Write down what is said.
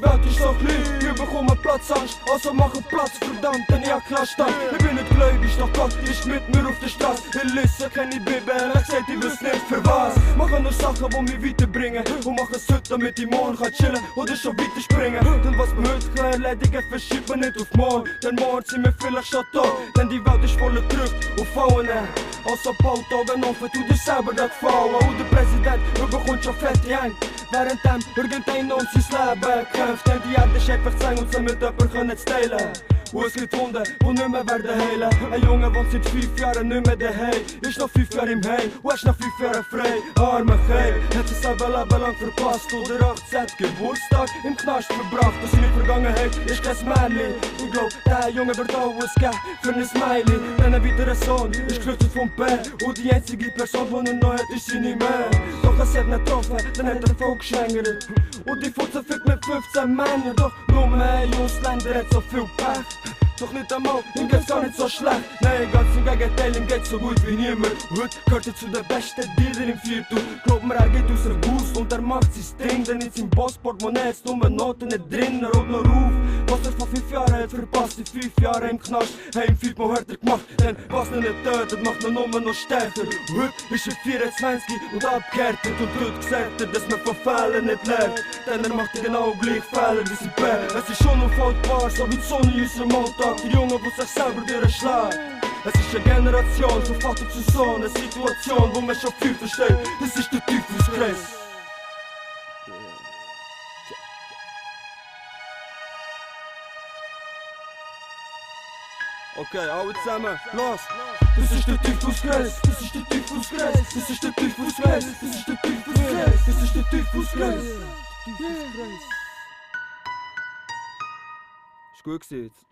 Welt ist so klein, wir bekommen Platzangst, also machen Platz, verdammt, denn ich hab keinen Stand. Ich bin nicht gläubig, doch Gott ist mit mir auf der Straße. Ich lese keine Bibel, ich sag, ich weiß nicht für was. Machen nur Sachen, die mich weiterbringen und machen es heute, damit ich morgen kann chillen oder schon weiter springen. Denn was wir heute kann erledigen, verschiebt man nicht auf morgen, denn morgen sind wir vielleicht schon da. Denn die Welt ist voller Druck und Frauen. Also baut Augen offen, tu dir selber das gefallen. Und der Präsident überkommt schon fette Hänge, währenddem irgendeiner um sein Leben kämpft. Denn die Erde ist einfach zu eng, um sie mit jemandem zu teilen. Und es gibt Hunde, die nicht mehr werden heilen. Ein Junge wohnt seit 5 Jahren nicht mehr daheim, ist noch 5 Jahre im Heim und ist noch 5 Jahre frei. Arme Keil, hat sein selber Leben lang verpasst. Oder 18. Geburtstag im Knast verbracht. Und seine Vergangenheit ist kein Märchen. Ich glaub, der Junge wird alles geben für ein Smiley. Dann ein weiterer Sohn ist geflüchtet vom Bär. Und die einzige Person, die er noch hat, ist seine Mehr. Doch es hat nicht getroffen, dann hat er voll geschwängert. Und die Futze fickt mit 15 Männern. Doch nur ein Ausländer hat so viel Pech. Doch nicht einmal, ihm geht's gar nicht so schlecht. Nein, ganz im Gegenteil, ihm geht's so gut wie niemand. Heute gehört er zu den besten Dealer im Viertel. Glaub mir, er geht aus der Bus und er macht sein Ding. Denn in seinem Boss-Portemonnaie ist nur Noten nicht drin. Er holt noch auf, was er vor 5 Jahren hat verpasst. In 5 Jahren im Knast, haben ihm 5 Mal härter gemacht. Denn was ihn nicht tötet, macht ihn nur noch stärker. Heute ist er 24 und abgehärtet. Und heute gesagt er, dass man von Fehlern nicht lernt. Denn er macht genau gleich Fehler wie sein Bär. Es ist schon unfaltbar, so wie die Sonne in unserem Alltag. Die Jungen, die sich selber durchschlagen. Es ist eine Generation von Vater zu Sohn. Eine Situation, wo man schon viel versteht. Das ist der Teufelskreis. Okay, alle zusammen, los! Das ist der Teufelskreis, das ist der Teufelskreis, das ist der Teufelskreis, das ist der Teufelskreis, das ist der Teufelskreis. Ist gut gewesen jetzt.